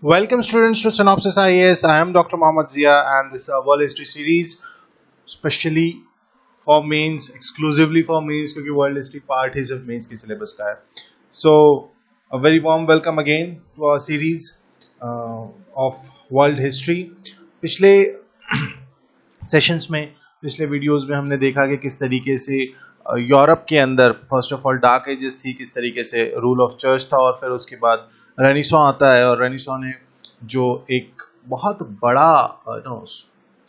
Welcome students to Synopsis IAS. I am Dr. Mohammad Zia and this is our World History series specially for mains, exclusively for mains क्योंकि World History part ही सिर्फ mains के syllabus का है. So a very warm welcome again to our series of World History. पिछले sessions में, पिछले videos में हमने देखा कि किस तरीके से यूरोप के अंदर first of all dark ages थी, किस तरीके से रूल ऑफ चर्च था और फिर उसके बाद रेनेसां आता है और रेनेसां ने जो एक बहुत बड़ा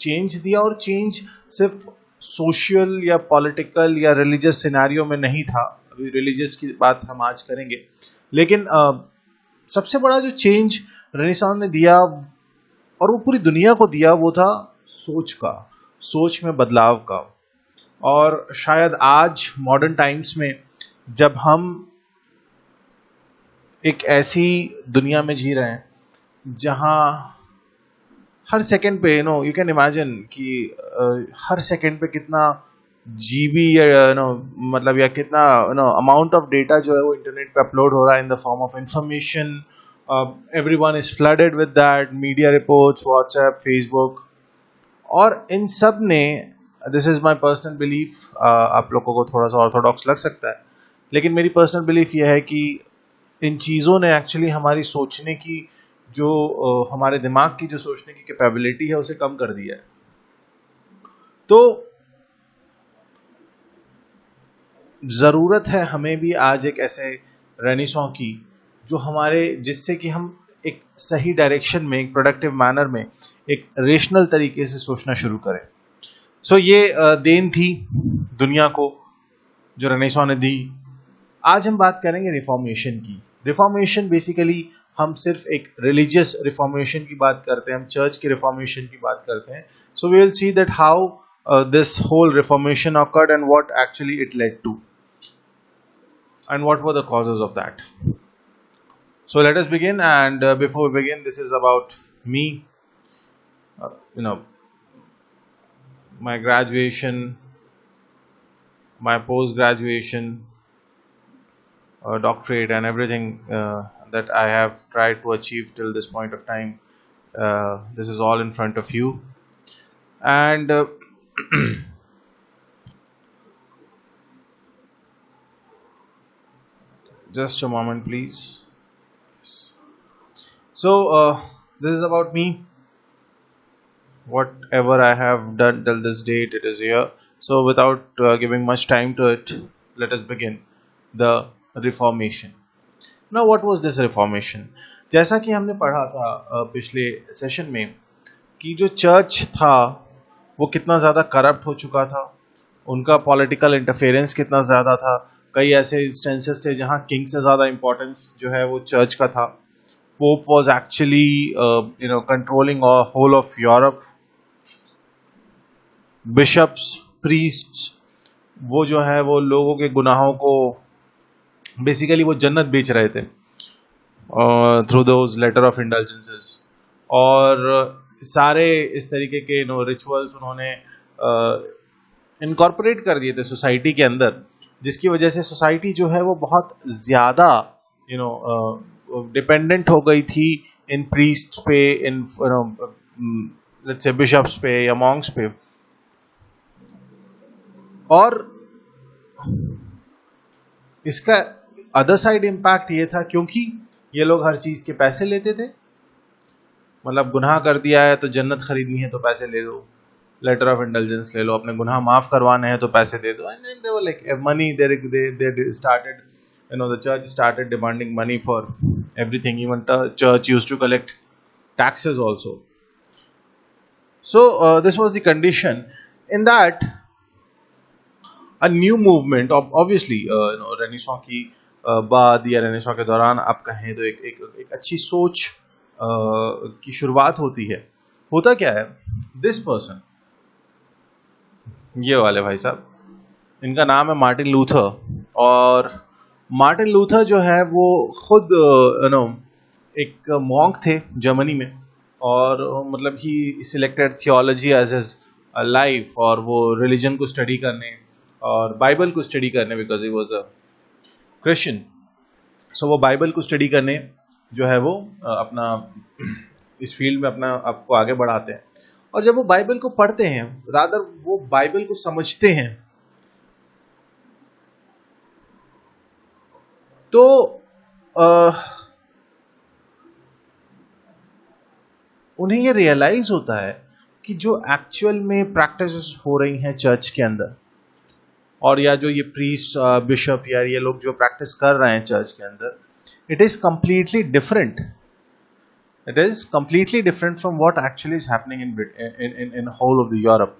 चेंज दिया और चेंज सिर्फ सोशल या पॉलिटिकल या रिलीजियस सिनेरियो में नहीं था. अभी रिलीजियस की बात हम आज करेंगे, लेकिन सबसे बड़ा जो चेंज रेनेसां ने दिया और वो पूरी दुनिया को दिया वो था सोच में बदलाव का. और शायद आज मॉडर्न टाइम्स में जब हम एक ऐसी दुनिया में जी रहे हैं जहां हर सेकंड पे यू कैन इमेजिन कि हर सेकंड पे कितना जीबी या मतलब या कितना अमाउंट ऑफ डेटा जो है वो इंटरनेट पे अपलोड हो रहा है in the form of information. Everyone is flooded with that, media reports, WhatsApp, Facebook, और इन सब ने, this is my personal belief, आप लोगों को थोड़ा सा ऑर्थोडॉक्स लग सकता है, लेकिन मेरी पर्सनल बिलीफ यह है कि इन चीज़ों ने एक्चुअली हमारी सोचने की जो हमारे दिमाग की जो सोचने की कैपेबिलिटी है उसे कम कर दिया है. तो ज़रूरत है हमें भी आज एक ऐसे रेनेसां की जो जिससे कि हम एक सही डायरेक्शन में, एक प्रोडक्टिव मैनर में, एक रेशनल तरीके से सोचना शुरू करें. सो ये देन थी दुनिया को जो रेनेसां ने दी. आज हम बात करेंगे रिफॉर्मेशन की. रिफॉर्मेशन बेसिकली हम सिर्फ एक रिलीजियस रिफॉर्मेशन की बात करते हैं, हम चर्च की रिफॉर्मेशन की बात करते हैं. So we will see that how this whole reformation occurred and what actually it led to and what were the causes of that. So let us begin, and before we begin, this is about me, my graduation, my post-graduation, doctorate, and everything that I have tried to achieve till this point of time. This is all in front of you, and just a moment, please. So this is about me. Whatever I have done till this date, it is here. So without giving much time to it, let us begin the Reformation. Now what was this Reformation? जैसा कि हमने पढ़ा था पिछले session में कि जो church था वो कितना ज़्यादा करप्ट हो चुका था, उनका पॉलिटिकल इंटरफेरेंस कितना ज़्यादा था. कई ऐसे इंस्टेंसेस थे जहाँ किंग से ज़्यादा इम्पोर्टेंस जो है वो चर्च का था. Pope was actually controlling whole of Europe. Bishops, priests, वो जो है वो लोगों के गुनाहों को बेसिकली वो जन्नत बेच रहे थे थ्रू दोज लेटर ऑफ इंडल्जेंसेस. और सारे इस तरीके के रिचुअल्स उन्होंने इनकॉर्पोरेट कर दिए थे सोसाइटी के अंदर, जिसकी वजह से सोसाइटी जो है वो बहुत ज़्यादा डिपेंडेंट हो गई थी इन प्रीस्ट पे, इन लेट्स से बिशप्स पे या मॉन्क्स पे. और इसका अदर साइड इम्पैक्ट ये था क्योंकि ये लोग हर चीज के पैसे लेते थे. मतलब गुनाह कर दिया है तो जन्नत खरीदनी है तो पैसे ले लो, लेटर ऑफ इंडल्जेंस ले लो, अपने गुनाह माफ करवाने हैं तो पैसे दे दो. And then they were like money, they started, the church started demanding money for everything. Even church used to collect taxes also. So this was the condition. In that, a new movement, obviously, renaissance की बाद या renaissance के दौरान आप कहें तो एक अच्छी सोच की शुरुआत होती है. होता क्या है, दिस पर्सन, ये वाले भाई साहब, इनका नाम है मार्टिन लूथर. और मार्टिन लूथर जो है वो खुद एक मॉन्क थे जर्मनी में, और मतलब he selected theology as his life, और वो रिलीजन को स्टडी करने और बाइबल को स्टडी करने, because he was a Christian. So वो बाइबल को स्टडी करने जो है वो अपना इस फील्ड में अपना आपको आगे बढ़ाते हैं। और जब वो बाइबल को पढ़ते हैं, रादर वो बाइबल को समझते हैं, तो उन्हें ये रियलाइज होता है कि जो एक्चुअल में प्रैक्टिसेस हो रही हैं चर्च के अंदर, और या जो ये प्रीस्ट बिशप या ये लोग जो प्रैक्टिस कर रहे हैं चर्च के अंदर, it is completely different. It is completely different from what actually is happening in whole of the Europe.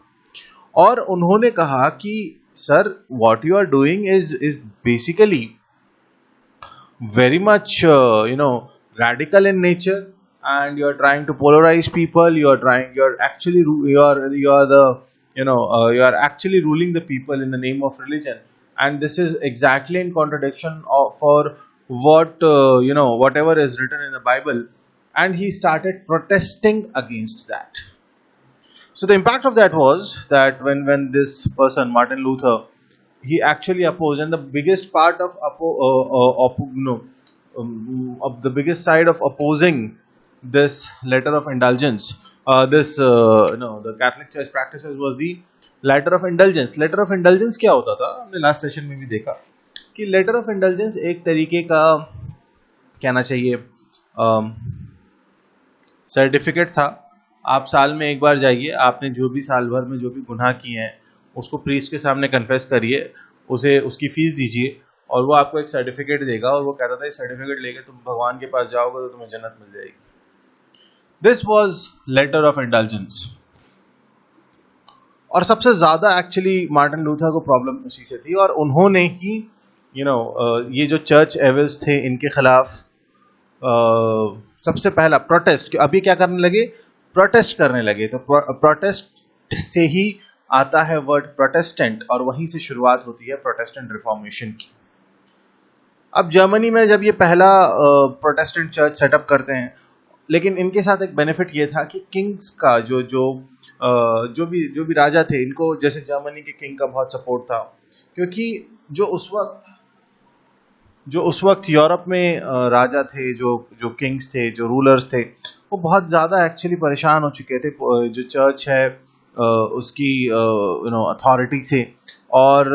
और उन्होंने कहा कि sir, what you are doing is basically very much radical in nature, and you're trying to polarize people. You're actually you're actually ruling the people in the name of religion, and this is exactly in contradiction for what whatever is written in the Bible. And he started protesting against that. So the impact of that was that when this person Martin Luther, he actually opposed, and the biggest part of the biggest side of opposing this letter of indulgence, the Catholic Church practices, was the letter of indulgence. Letter of indulgence क्या होता था, हमने last session में भी देखा कि letter of indulgence एक तरीके का कहना चाहिए सर्टिफिकेट था। आप साल में एक बार जाइए, आपने जो भी साल भर में जो भी गुनाह किए हैं उसको प्रीस्ट के सामने कन्फेस करिए, उसे उसकी फीस दीजिए, और वो आपको एक सर्टिफिकेट देगा। और वो कहता था ये सर्टिफिकेट लेके तुम भगवान के पास जाओगे तो तुम्हें जन्नत मिल जाएगी। This was later of indulgence. और सबसे ज्यादा एक्चुअली मार्टिन लूथर को प्रॉब्लम उसी से थी, और उन्होंने ही ये जो चर्च एविल्स थे इनके खिलाफ सबसे पहला प्रोटेस्ट, अभी क्या करने लगे, प्रोटेस्ट करने लगे। तो प्रोटेस्ट से ही आता है वर्ड प्रोटेस्टेंट, और वहीं से शुरुआत होती है प्रोटेस्टेंट रिफॉर्मेशन की। अब जर्मनी में जब ये पहला प्रोटेस्टेंट चर्च सेटअप करते हैं, लेकिन इनके साथ एक बेनिफिट ये था कि किंग्स का जो भी राजा थे, इनको जैसे जर्मनी के किंग का बहुत सपोर्ट था, क्योंकि जो उस वक्त यूरोप में राजा थे, जो किंग्स थे, जो रूलर्स थे, वो बहुत ज्यादा एक्चुअली परेशान हो चुके थे जो चर्च है उसकी अथॉरिटी से। और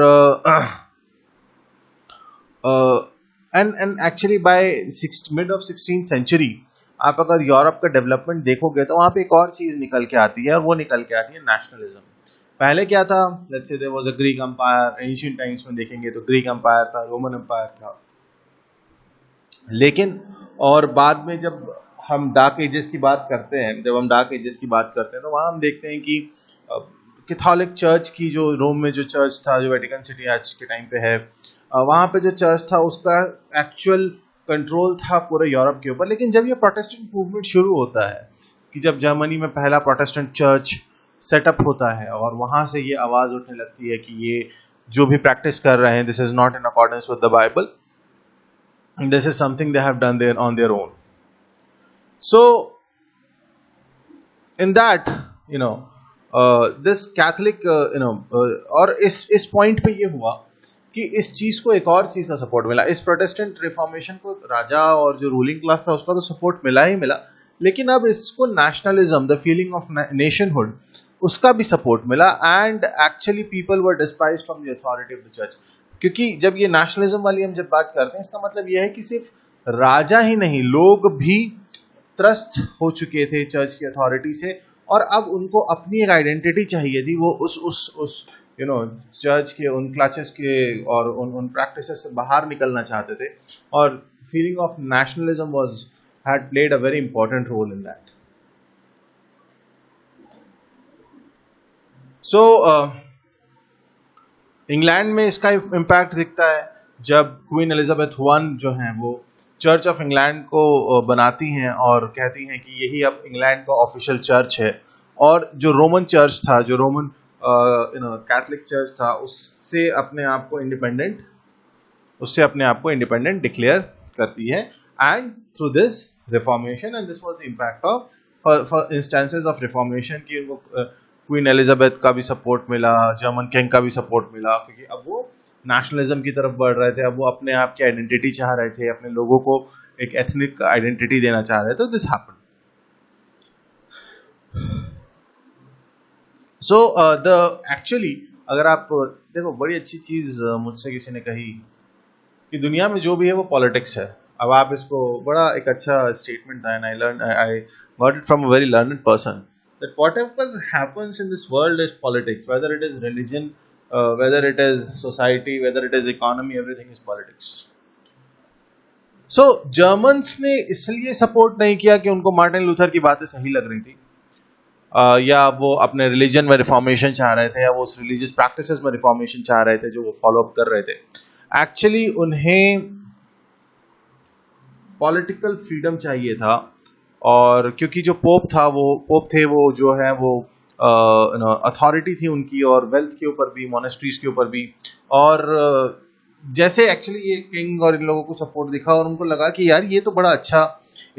and actually by mid of 16th century आप अगर यूरोप का डेवलपमेंट देखोगे तो वहां पे एक और चीज निकल के आती है, और वो निकल के आती है नेशनलिज्म। पहले क्या था, let's say there was a Greek empire. Ancient times में देखेंगे तो ग्रीक एम्पायर था, रोमन एम्पायर था, लेकिन और बाद में जब हम डार्क एजेस की बात करते हैं, तो वहां हम देखते हैं कि कैथोलिक चर्च की जो रोम में जो चर्च था, जो वेटिकन सिटी आज के टाइम पे है, वहां पे जो चर्च था उसका एक्चुअल कंट्रोल था पूरे यूरोप के ऊपर। लेकिन जब ये प्रोटेस्टेंट मूवमेंट शुरू होता है, कि जब जर्मनी में पहला प्रोटेस्टेंट चर्च सेटअप होता है, और वहां से ये आवाज उठने लगती है कि ये जो भी प्रैक्टिस कर रहे हैं, this is not in accordance with the Bible, this is something they have done on their own. So in that this Catholic और इस पॉइंट पे ये हुआ कि इस चीज को एक और चीज का सपोर्ट मिला। इस प्रोटेस्टेंट रिफॉर्मेशन को राजा और जो रूलिंग क्लास था उसका तो सपोर्ट मिला ही मिला, लेकिन अब इसको nationalism, the feeling of nationhood, उसका भी सपोर्ट मिला। And actually people were डिस्पाइज्ड from the authority of the church. क्योंकि जब ये नेशनलिज्म वाली हम जब बात करते हैं, इसका मतलब यह है कि सिर्फ राजा ही नहीं, लोग भी त्रस्त हो चुके थे चर्च की अथॉरिटी से, और अब उनको अपनी एक आइडेंटिटी चाहिए थी। वो उस चर्च के उन क्लचेस के और उन प्रैक्टिसेस से बाहर निकलना चाहते थे, और feeling of nationalism had played a very important role in that. So England में इसका इम्पैक्ट दिखता है जब क्वीन एलिजाबेथ वन जो हैं वो चर्च ऑफ इंग्लैंड को बनाती हैं और कहती हैं कि यही अब इंग्लैंड का ऑफिशियल चर्च है। और जो रोमन चर्च था, जो रोमन कैथोलिक चर्च था, उससे अपने आप को इंडिपेंडेंट डिक्लेयर करती है। And through this reformation, and this was the impact of instances of reformation, कि उनको क्वीन एलिजाबेथ का भी सपोर्ट मिला, जर्मन किंग का भी सपोर्ट मिला, क्योंकि अब वो नेशनलिज्म की तरफ बढ़ रहे थे। अब वो अपने आप की आइडेंटिटी चाह रहे थे, अपने लोगों को एक एथनिक आइडेंटिटी देना चाह रहे थे, this happened. So the actually अगर आप देखो, बड़ी अच्छी चीज मुझसे किसी ने कही कि दुनिया में जो भी है वो पॉलिटिक्स है. अब आप इसको, बड़ा एक अच्छा स्टेटमेंट था, and I got it from a very learned person, that whatever happens in this world is politics, whether it is religion, whether it is society, whether it is economy, everything is politics. So Germans ने इसलिए support नहीं किया कि उनको Martin Luther की बातें सही लग रही थी, या वो अपने रिलीजन में रिफॉर्मेशन चाह रहे थे, या वो उस रिलीजियस प्रैक्टिसेस में रिफॉर्मेशन चाह रहे थे जो वो फॉलो अप कर रहे थे. एक्चुअली उन्हें पॉलिटिकल फ्रीडम चाहिए था, और क्योंकि जो पोप थे वो जो है वो अथॉरिटी थी उनकी, और वेल्थ के ऊपर भी, मोनेस्ट्रीज के ऊपर भी. और जैसे एक्चुअली ये किंग और इन लोगों को सपोर्ट दिखा, और उनको लगा कि यार ये तो बड़ा अच्छा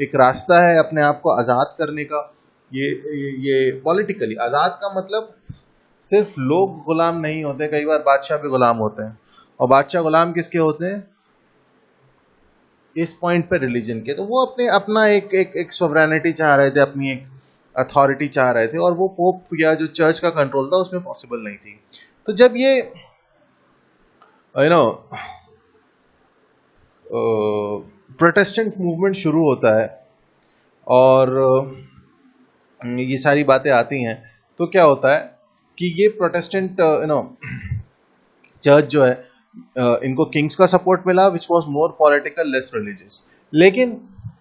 एक रास्ता है अपने आप को आज़ाद करने का. ये पॉलिटिकली आज़ाद का मतलब सिर्फ लोग गुलाम नहीं होते, कई बार बादशाह भी गुलाम होते हैं. और बादशाह गुलाम किसके होते हैं? इस पॉइंट पे रिलीजन के. तो वो अपना एक सोवरेनिटी चाह रहे थे, अपनी एक अथॉरिटी चाह रहे थे, और वो पोप या जो चर्च का कंट्रोल था उसमें पॉसिबल नहीं थी. तो जब ये प्रोटेस्टेंट मूवमेंट शुरू होता है और ये सारी बातें आती हैं, तो क्या होता है कि ये प्रोटेस्टेंट चर्च जो है, इनको किंग्स का सपोर्ट मिला, which was more political, less religious. लेकिन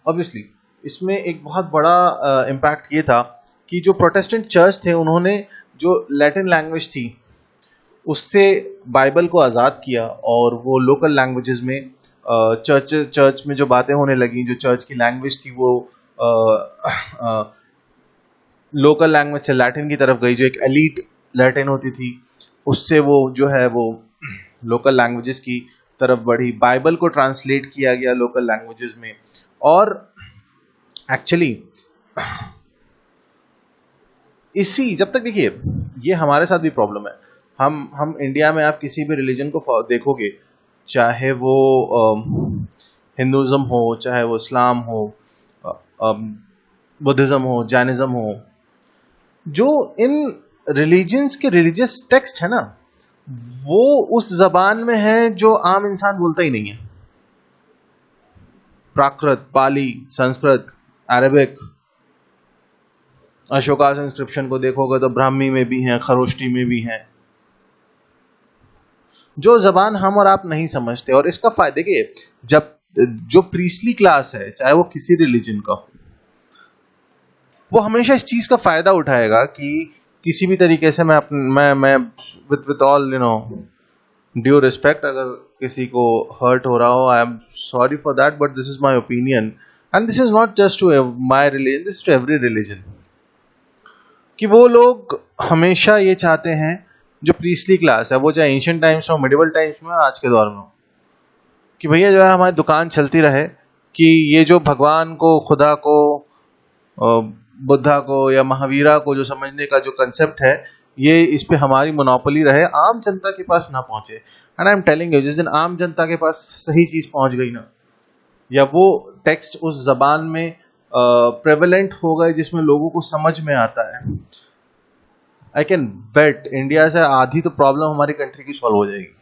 ऑब्वियसली इसमें एक बहुत बड़ा इम्पैक्ट ये था कि जो प्रोटेस्टेंट चर्च थे, उन्होंने जो लैटिन लैंग्वेज थी उससे बाइबल को आज़ाद किया, और वो लोकल लैंग्वेजेस में चर्च में जो बातें होने लगी, जो चर्च की लैंग्वेज थी वो लोकल लैंग्वेज से लैटिन की तरफ गई. जो एक एलीट लैटिन होती थी, उससे वो जो है वो लोकल लैंग्वेजेस की तरफ बढ़ी. बाइबल को ट्रांसलेट किया गया लोकल लैंग्वेजेस में. और एक्चुअली इसी, जब तक देखिए ये हमारे साथ भी प्रॉब्लम है, हम इंडिया में आप किसी भी रिलीजन को देखोगे, चाहे वो हिंदुइज्म हो, चाहे वो इस्लाम हो, बुद्धिज्म हो, जैनिज्म हो, जो इन रिलीजन्स के रिलीजियस टेक्स्ट है ना, वो उस जबान में है जो आम इंसान बोलता ही नहीं है. प्राकृत, पाली, संस्कृत, अरेबिक. अशोकास इंस्क्रिप्शन को देखोगे तो ब्राह्मी में भी हैं, खरोष्टी में भी हैं, जो जबान हम और आप नहीं समझते. और इसका फायदा देखिए, जब जो प्रीस्टली क्लास है, चाहे वो किसी रिलीजन का हो, वो हमेशा इस चीज का फायदा उठाएगा कि किसी भी तरीके से मैं विद ऑल ड्यू रिस्पेक्ट, अगर किसी को हर्ट हो रहा हो, I am sorry for that, but this is my opinion, and this is not just to my religion, this is to every religion, कि वो लोग हमेशा ये चाहते हैं, जो प्रीस्टली क्लास है, वो चाहे एंशिएंट टाइम्स में, मिडिवल टाइम्स में, आज के दौर में, कि भैया जो है हमारी दुकान चलती रहे, कि ये जो भगवान को, खुदा को, बुद्धा को या महावीरा को जो समझने का जो कंसेप्ट है, ये इस पे हमारी मोनोपोली रहे, आम जनता के पास ना पहुंचे. And I am telling you, जिस दिन आम जनता के पास सही चीज पहुंच गई ना, या वो टेक्स्ट उस जबान में प्रेवलेंट हो गए जिसमें लोगों को समझ में आता है, आई कैन बेट इंडिया से आधी तो प्रॉब्लम हमारी कंट्री की सॉल्व हो जाएगी.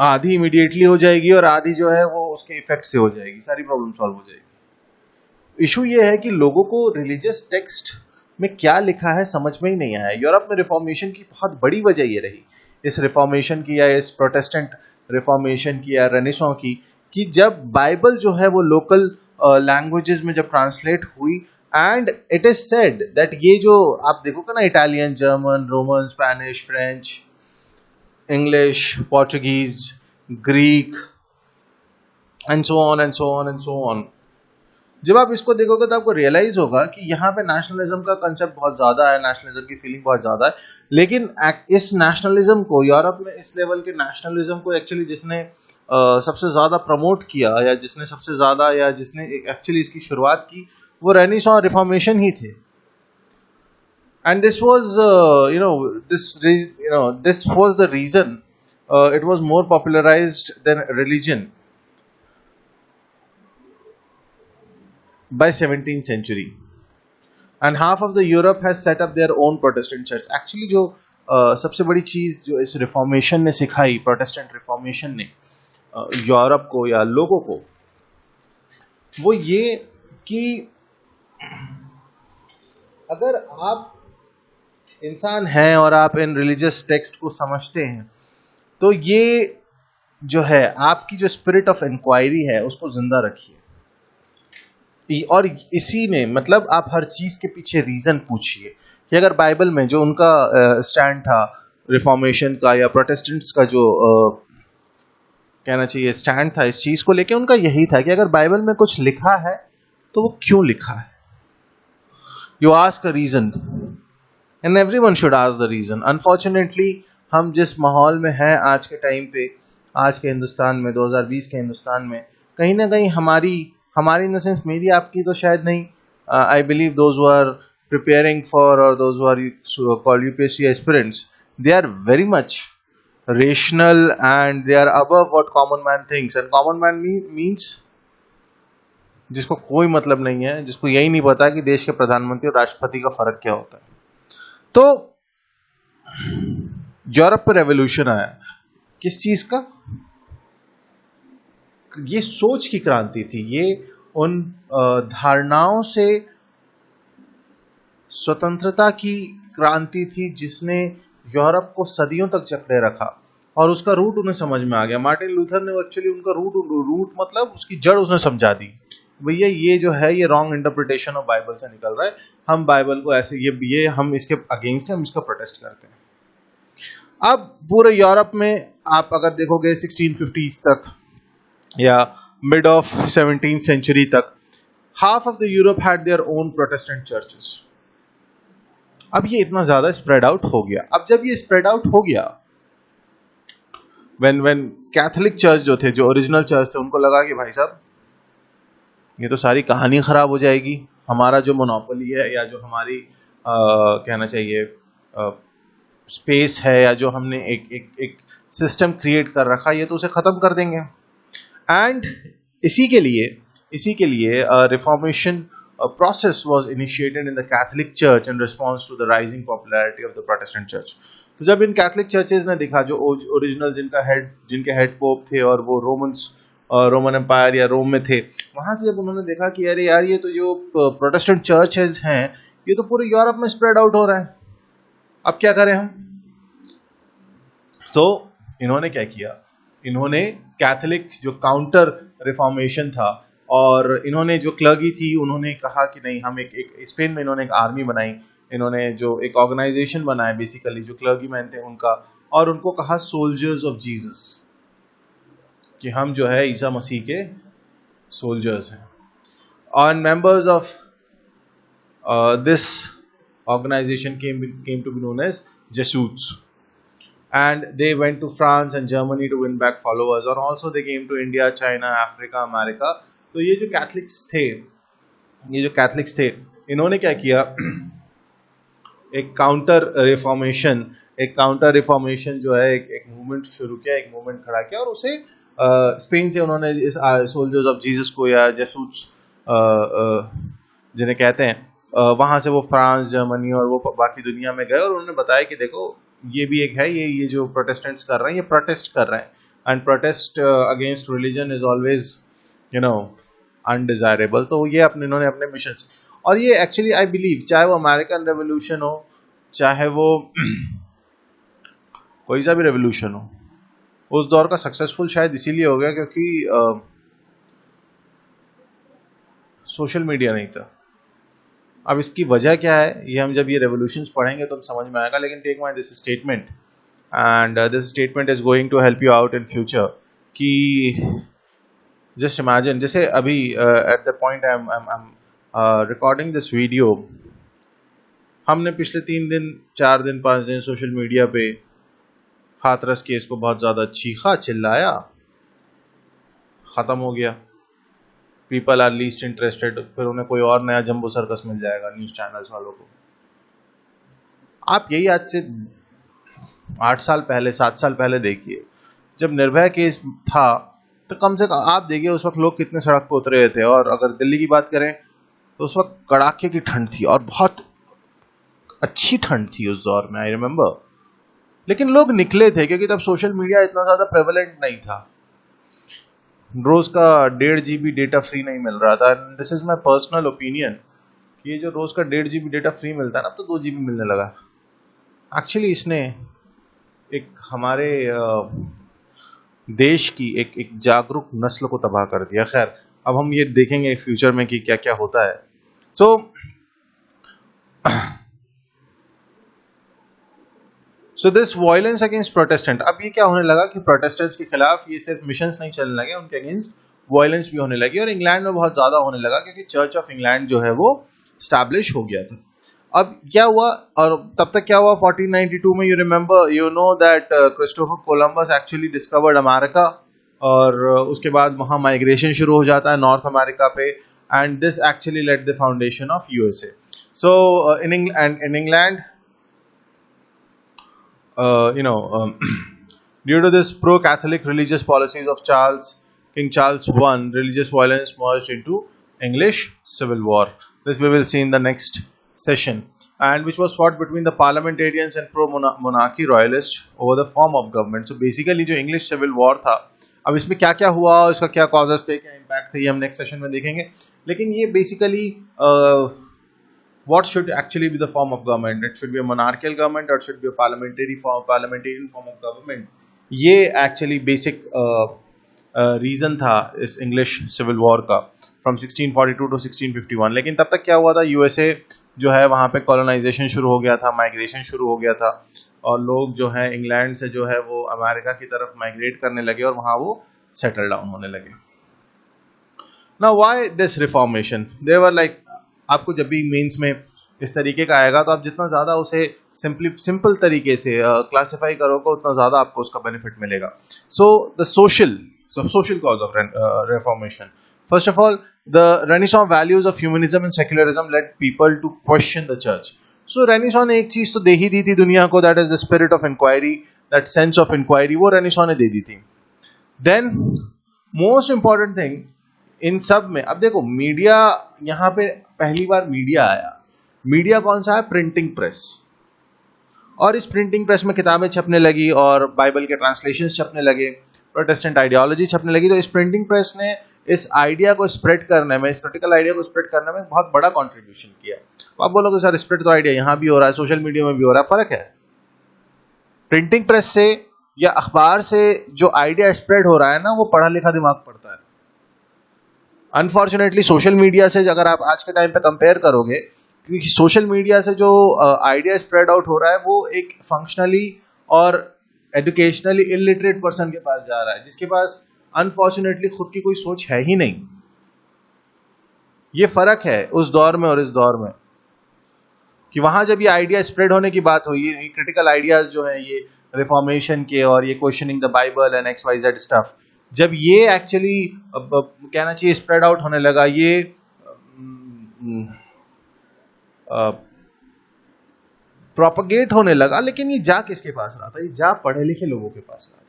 आधी इमीडिएटली हो जाएगी, और आधी जो है वो उसके इफेक्ट से हो जाएगी, सारी प्रॉब्लम सॉल्व हो जाएगी. इशू ये है कि लोगों को रिलीजियस टेक्स्ट में क्या लिखा है समझ में ही नहीं आया. यूरोप में रिफॉर्मेशन की बहुत बड़ी वजह ये रही, इस रिफॉर्मेशन की, या इस प्रोटेस्टेंट रिफॉर्मेशन की, या रेनेसां की, कि जब बाइबल जो है वो लोकल लैंग्वेजेस में जब ट्रांसलेट हुई, and it is said that ये जो आप देखोगे ना, Italian, German, Roman, Spanish, French, English, Portuguese, Greek, and so on and so on and so on, जब आप इसको देखोगे तो आपको रियलाइज होगा कि यहाँ पे नेशनलिज्म का कंसेप्ट बहुत ज्यादा है, नेशनलिज्म की फीलिंग बहुत ज्यादा है. लेकिन इस नेशनलिज्म को, यूरोप में इस लेवल के नेशनलिज्म को एक्चुअली जिसने सबसे ज्यादा प्रमोट किया, या जिसने सबसे ज्यादा, या जिसने एक्चुअली इसकी शुरुआत की, वो रेनेसां रिफॉर्मेशन ही थे. And this was this was the reason it was more popularised than religion. by 17th century, and half of the Europe has set up their own Protestant church. Actually जो सबसे बड़ी चीज जो इस reformation ने सिखाई, प्रोटेस्टेंट रिफॉर्मेशन ने Europe को या लोगों को, वो ये कि अगर आप इंसान हैं और आप इन रिलीजियस टेक्स्ट को समझते हैं, तो ये जो है आपकी जो स्पिरिट ऑफ इंक्वायरी है उसको जिंदा रखिए। और इसी में मतलब आप हर चीज के पीछे रीजन पूछिए कि अगर बाइबल में जो उनका स्टैंड था रिफॉर्मेशन का या प्रोटेस्टेंट्स का जो कहना चाहिए स्टैंड था इस चीज को लेके, उनका यही था कि अगर बाइबल में कुछ लिखा है तो वो क्यों लिखा है। You ask a reason and everyone should ask the reason. Unfortunately हम जिस माहौल में हैं आज के टाइम पे, आज के हिंदुस्तान में, 2020 के हिंदुस्तान में, कहीं ना कहीं हमारी इन द सेंस मेरी आपकी तो शायद नहीं, I believe those who are preparing for और those who are called UPSC aspirants, they are very much rational and they are above what common man thinks, and common man means जिसको कोई मतलब नहीं है, जिसको यही नहीं पता कि देश के प्रधानमंत्री और राष्ट्रपति का फर्क क्या होता है। तो यूरोप पर रेवोल्यूशन आया किस चीज का? ये सोच की क्रांति थी, ये उन धारणाओं से स्वतंत्रता की क्रांति थी जिसने यूरोप को सदियों तक जकड़े रखा, और उसका रूट उन्हें समझ में आ गया। मार्टिन लूथर ने एक्चुअली उनका रूट मतलब उसकी जड़ उसने समझा दी। भैया ये जो है ये रॉन्ग इंटरप्रिटेशन ऑफ बाइबल से निकल रहा है, हम बाइबल को ऐसे ये हम इसके अगेंस्ट हैं, हम इसका प्रोटेस्ट करते हैं। अब पूरे यूरोप में आप अगर देखोगे 1650s तक या मिड ऑफ 17th सेंचुरी तक, half of the Europe had their own Protestant churches. अब ये इतना ज्यादा स्प्रेड आउट हो गया। अब जब ये स्प्रेड आउट हो गया, when कैथोलिक चर्च जो थे, जो ओरिजिनल चर्च थे, उनको लगा कि भाई साहब ये तो सारी कहानी खराब हो जाएगी, हमारा जो मोनोपोली है या जो हमारी कहना चाहिए स्पेस है या जो हमने एक सिस्टम क्रिएट कर रखा, ये तो उसे खत्म कर देंगे। एंड इसी के लिए reformation process was initiated in the Catholic Church in response to the rising popularity of the Protestant Church. तो जब इन कैथोलिक चर्चेज ने देखा, जो ओरिजिनल जिनके हेड पोप थे और वो रोमन एम्पायर या रोम में थे, वहां से जब उन्होंने देखा कि अरे यार ये तो जो प्रोटेस्टेंट चर्चेज हैं ये तो पूरे यूरोप में स्प्रेड आउट हो रहा है, अब क्या करें हम। तो इन्होंने क्या किया, इन्होंने कैथोलिक जो काउंटर रिफॉर्मेशन था, और इन्होंने जो क्लर्गी थी उन्होंने कहा कि नहीं, हम एक स्पेन में इन्होंने एक आर्मी बनाई, इन्होंने जो एक ऑर्गेनाइजेशन बनाया बेसिकली जो क्लर्गी मैन थे उनका, और उनको कहा सोल्जर्स ऑफ जीसस, कि हम जो है ईसा मसीह के सोल्जर्स हैं। और members of this organisation came to be known as Jesuits, and they went to France and Germany to win back followers, and also they came to India, China, Africa, America. तो ये जो Catholics थे इन्होंने क्या किया, एक counter reformation जो है एक मूवमेंट शुरू किया, एक मूवमेंट खड़ा किया, और उसे स्पेन से उन्होंने इस सोल्जर्स ऑफ जीसस को या जेसूट्स जिन्हें कहते हैं, वहां से वो फ्रांस, जर्मनी और वो बाकी दुनिया में गए, और उन्होंने बताया कि देखो ये भी एक है, ये जो प्रोटेस्टेंट्स कर रहे हैं ये प्रोटेस्ट कर रहे हैं, and protest against religion is always undesirable. तो ये इन्होंने अपने मिशन, और ये एक्चुअली आई बिलीव चाहे वो अमेरिकन रेवोल्यूशन हो, चाहे वो कोई सा भी रेवोल्यूशन हो, उस दौर का सक्सेसफुल शायद इसीलिए हो गया क्योंकि सोशल मीडिया नहीं था। अब इसकी वजह क्या है ये हम जब ये रेवोल्यूशंस पढ़ेंगे तो हम समझ में आएगा, लेकिन take my this statement, and this statement is going to help you out in future, कि जस्ट इमेजिन, जैसे अभी at the point I am recording this video, हमने पिछले 3 दिन 4 दिन 5 दिन सोशल मीडिया पे हाथरस केस को बहुत ज्यादा चीखा चिल्लाया, खत्म हो गया, पीपल आर लीस्ट इंटरेस्टेड, फिर उन्हें कोई और नया जंबो सर्कस मिल जाएगा न्यूज चैनल्स वालों को। आप यही आज से 8 साल पहले 7 साल पहले देखिए, जब निर्भया केस था तो कम से कम आप देखिए उस वक्त लोग कितने सड़क पर उतरे हुए थे। और अगर दिल्ली की बात करें तो उस वक्त कड़ाके की ठंड थी और बहुत अच्छी ठंड थी उस दौर में, आई रिमेम्बर। लेकिन लोग निकले थे क्योंकि तब सोशल मीडिया इतना ज्यादा प्रेवलेंट नहीं था, रोज का 1.5 GB डेटा फ्री नहीं मिल रहा था। This is my personal opinion कि ये जो रोज का 1.5 GB डेटा फ्री मिलता है ना, अब तो 2 GB मिलने लगा। एक्चुअली इसने एक हमारे देश की एक जागरूक नस्ल को तबाह कर दिया। खैर, अब हम ये देखेंगे फ्यूचर में कि क्या क्या होता है। So this violence against Protestant, अब ये क्या होने लगा कि प्रोटेस्टेंट्स के खिलाफ ये सिर्फ मिशंस नहीं चलने लगे, उनके अगेंस्ट वायलेंस भी होने लगी और इंग्लैंड में बहुत ज्यादा होने लगा क्योंकि चर्च ऑफ इंग्लैंड जो है वो स्टैब्लिश हो गया था। अब क्या हुआ, और तब तक क्या हुआ 1492 में, you know that Christopher Columbus actually discovered America, और उसके बाद वहां माइग्रेशन शुरू हो जाता है नॉर्थ अमेरिका पे, and this actually let the foundation of USA. So in England due to this pro-Catholic religious policies of King Charles I, religious violence merged into English Civil War. This we will see in the next session, and which was fought between the parliamentarians and pro-monarchy royalists over the form of government. So basically जो English Civil War था, अब इसमें क्या क्या हुआ, इसका क्या causes थे, क्या impact थे, ये हम next session में देखेंगे। लेकिन ये basically what should actually be the form of government? It should be a monarchical government or it should be a parliamentarian form of government? ये actually basic reason था इस English Civil War का from 1642 to 1651। लेकिन तब तक क्या हुआ था, USA जो है वहाँ पे कॉलोनाइजेशन शुरू हो गया था, माइग्रेशन शुरू हो गया था, और लोग जो है इंग्लैंड से जो है वो अमेरिका की तरफ माइग्रेट करने लगे और वहाँ वो सेटल डाउन होने लगे। Now why this reformation? They were like, आपको जब भी मेंस में इस तरीके का आएगा तो आप जितना ज़्यादा उसे सिंपल तरीके से क्लासिफाई करोगे उतना ज़्यादा आपको उसका बेनिफिट मिलेगा। So the social cause of reformation, first of all the renaissance values of humanism and secularism led people to question the church. So renaissance ने एक चीज़ तो दे ही दी थी दुनिया को, that is the spirit of inquiry, that sense of inquiry, वो renaissance ने दे दी थी। देन मोस्ट इंपॉर्टेंट थिंग इन सब में, अब देखो मीडिया, यहाँ पे पहली बार मीडिया आया। मीडिया कौन सा है? Printing press. और इस प्रिंटिंग प्रेस में किताबें छपने लगी और बाइबल के ट्रांसलेशंस छपने लगे, प्रोटेस्टेंट आइडियोलॉजी छपने लगी। तो इस प्रिंटिंग प्रेस ने इस आइडिया को स्प्रेड करने में, इस क्रिटिकल आइडिया को स्प्रेड करने में बहुत बड़ा कंट्रीब्यूशन किया। तो आप बोलोगे सर स्प्रेड तो आइडिया यहाँ भी हो रहा है, सोशल मीडिया में भी हो रहा है, फर्क है। प्रिंटिंग प्रेस से या अखबार से जो आइडिया स्प्रेड हो रहा है ना, वो पढ़ा लिखा दिमाग पढ़ता है। अनफॉर्चुनेटली सोशल मीडिया से अगर आप आज के टाइम पे कंपेयर करोगे, क्योंकि सोशल मीडिया से जो आइडिया स्प्रेड आउट हो रहा है वो एक फंक्शनली और एजुकेशनली इलिटरेट पर्सन के पास जा रहा है, जिसके पास अनफॉर्चुनेटली खुद की कोई सोच है ही नहीं। ये फर्क है उस दौर में और इस दौर में, कि वहां जब ये आइडिया स्प्रेड होने की बात हुई, ये क्रिटिकल आइडियाज जो है ये रिफॉर्मेशन के और ये questioning the Bible and XYZ stuff, जब ये एक्चुअली कहना चाहिए स्प्रेड आउट होने लगा, ये प्रोपगेट होने लगा, लेकिन ये जा किसके पास रहा था? ये जा पढ़े लिखे लोगों के पास रहा था।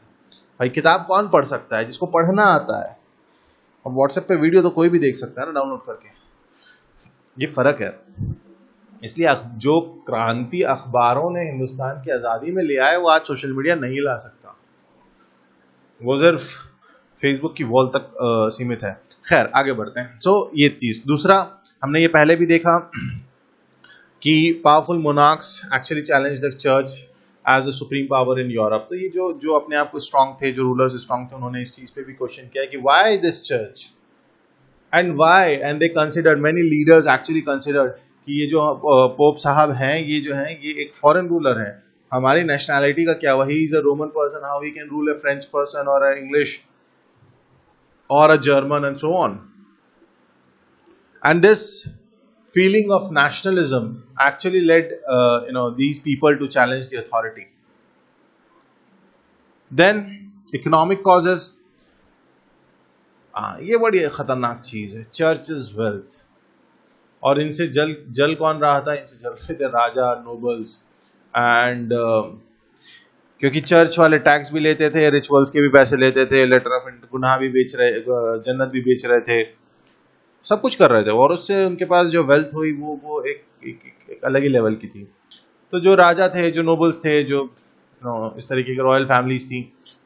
भाई किताब कौन पढ़ सकता है? जिसको पढ़ना आता है। और व्हाट्सएप पे वीडियो तो कोई भी देख सकता है ना डाउनलोड करके। ये फर्क है। इसलिए जो क्रांति अखबारों ने हिंदुस्तान की आज़ादी में ले आए, वो आज सोशल मीडिया नहीं ला सकता। वो सिर्फ फेसबुक की वॉल तक सीमित है। खैर आगे बढ़ते हैं। सो ये चीज। दूसरा, हमने ये पहले भी देखा कि powerful monarchs actually challenge the church as the supreme power in Europe. तो ये जो अपने आप को स्ट्रांग थे, जो रूलर्स स्ट्रांग थे, उन्होंने इस चीज पे भी क्वेश्चन किया कि why this church and why, and they considered, many leaders actually considered कि ये जो पोप साहब हैं, ये जो हैं ये एक फॉरेन रूलर हैं। हमारी नेशनैलिटी का क्या? वही is a Roman person, how he can rule a French person और अ English or a German and so on. And this feeling of nationalism actually led these people to challenge the authority. Then economic causes, ये बड़ी खतरनाक चीज है, church is wealth. और इनसे जल कौन रहा था? इनसे जल रहे थे राजा, नोबल्स, एंड क्योंकि चर्च वाले टैक्स भी लेते थे, रिचुअल्स के भी पैसे लेते थे, लेटर ऑफ गुनाह भी बेच रहे, जन्नत भी बेच रहे थे। सब कुछ कर रहे थे, और उससे उनके पास जो वेल्थ हुई वो एक अलग ही लेवल की थी। तो जो राजा थे, जो नोबल्स थे, जो इस तरीके की रॉयल फैमिलीज थी,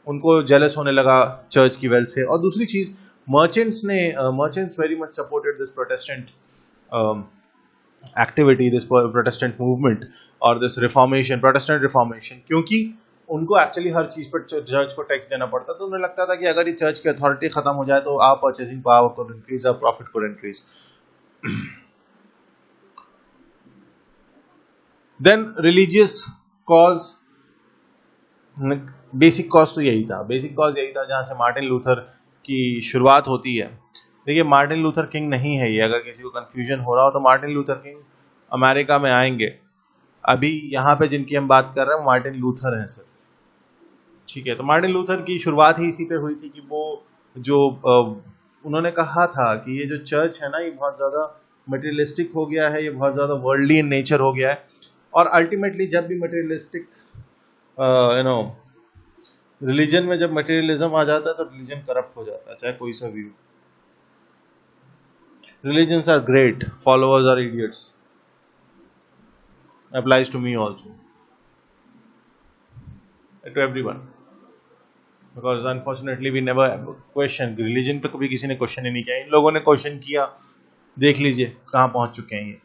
उनको जेलस होने लगा चर्च की वेल्थ से। और दूसरी चीज, merchants very much supported this Protestant activity, this Protestant movement और this reformation, Protestant reformation, क्योंकि उनको एक्चुअली हर चीज पर चर्च को टैक्स देना पड़ता, तो उन्हें लगता था कि अगर ये चर्च की अथॉरिटी खत्म हो जाए तो आवर परचेसिंग पावर को इंक्रीज, आवर प्रॉफिट को increase. Then religious cause, basic cause तो यही था, जहां से मार्टिन लूथर की शुरुआत होती है। देखिए, मार्टिन लूथर किंग नहीं है ये, अगर किसी को कंफ्यूजन हो रहा हो तो मार्टिन लूथर किंग अमेरिका में आएंगे। अभी यहाँ पे जिनकी हम बात कर रहे हैं मार्टिन लूथर हैं सिर्फ, ठीक है। तो मार्टिन लूथर की शुरुआत ही इसी पे हुई थी कि वो जो उन्होंने कहा था कि ये जो चर्च है ना, ये बहुत ज्यादा मटेरियलिस्टिक हो गया है, ये बहुत ज्यादा वर्ल्डली इन नेचर हो गया है। और अल्टीमेटली जब भी मटेरियलिस्टिक रिलीजन में जब मटेरियलिज्म आ जाता है तो रिलीजन करप्ट हो जाता है, चाहे कोई सा view. Religions are great, followers are idiots. Applies to me also, to everyone, because unfortunately we never question religion पे कभी किसी ने क्वेश्चन ही नहीं किया। इन लोगों ने क्वेश्चन किया, देख लीजिए कहाँ पहुंच चुके हैं ये।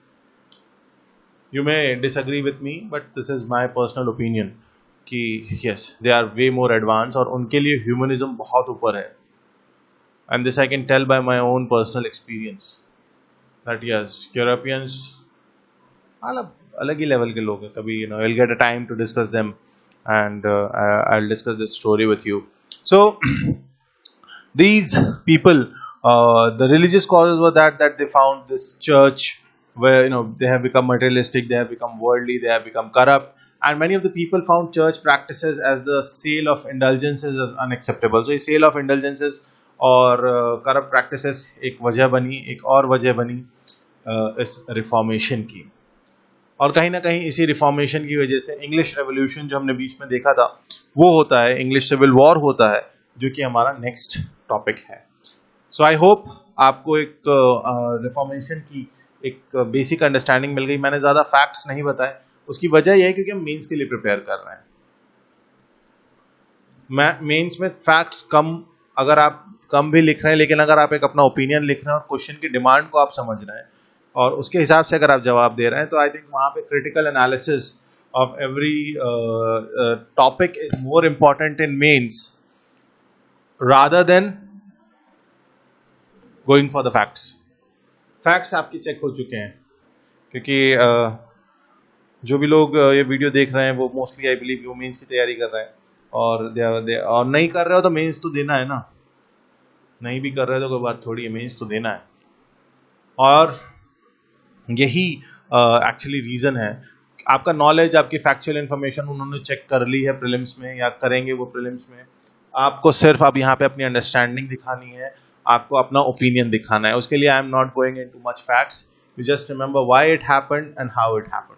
You may disagree with me, but this is my personal opinion कि yes, they are way more advanced और उनके लिए humanism बहुत ऊपर है। And this I can tell by my own personal experience. That yes, Europeans अलग ही level के लोग हैं। कभी I'll get a time to discuss them, and I'll discuss this story with you. So these people, the religious causes were that they found this church where they have become materialistic, they have become worldly, they have become corrupt, and many of the people found church practices as the sale of indulgences as unacceptable. So sale of indulgences और corrupt practices एक वजह बनी, एक और वजह बनी इस reformation की। और कहीं ना कहीं इसी रिफॉर्मेशन की वजह से इंग्लिश रेवोल्यूशन जो हमने बीच में देखा था वो होता है, इंग्लिश सिविल वॉर होता है, जो कि हमारा नेक्स्ट टॉपिक है। सो आई होप आपको एक रिफॉर्मेशन की एक बेसिक अंडरस्टैंडिंग मिल गई। मैंने ज़्यादा फैक्ट्स नहीं बताए, उसकी वजह यह है क्योंकि हम मेंस के लिए प्रिपेयर कर रहे हैं। मेंस में फैक्ट्स कम, अगर आप कम भी लिख रहे हैं, लेकिन अगर आप एक अपना ओपिनियन लिख रहे हैं और क्वेश्चन की डिमांड को आप समझ रहे हैं और उसके हिसाब से अगर आप जवाब दे रहे हैं, तो आई थिंक वहां पे critical analysis of every topic is more important in mains rather than going for the facts. Facts आपके चेक हो चुके हैं, क्योंकि जो भी लोग ये वीडियो देख रहे हैं वो मोस्टली आई बिलीव वो मेंस की तैयारी कर रहे हैं, और नहीं कर रहे हो तो मेंस तो देना है ना, नहीं भी कर रहे हो तो कोई बात थोड़ी है, मेंस तो देना है। और यही एक्चुअली रीजन है, आपका नॉलेज, आपकी फैक्चुअल इन्फॉर्मेशन उन्होंने चेक कर ली है प्रीलिम्स में, या करेंगे वो प्रीलिम्स में। आपको सिर्फ अब यहाँ पे अपनी अंडरस्टैंडिंग दिखानी है, आपको अपना ओपिनियन दिखाना है। उसके लिए I am not going into much facts, you just remember why it happened and how it happened,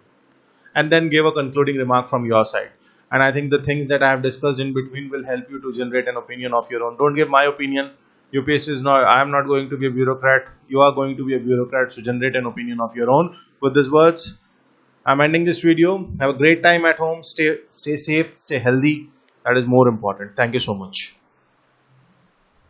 and then give a concluding remark from your side. And I think the things that I have discussed in between will help you to generate an opinion of your own. Don't give my opinion. UPSC is not, I am not going to be a bureaucrat. You are going to be a bureaucrat, so generate an opinion of your own. With these words, I'm ending this video. Have a great time at home. Stay safe, stay healthy. That is more important. Thank you so much.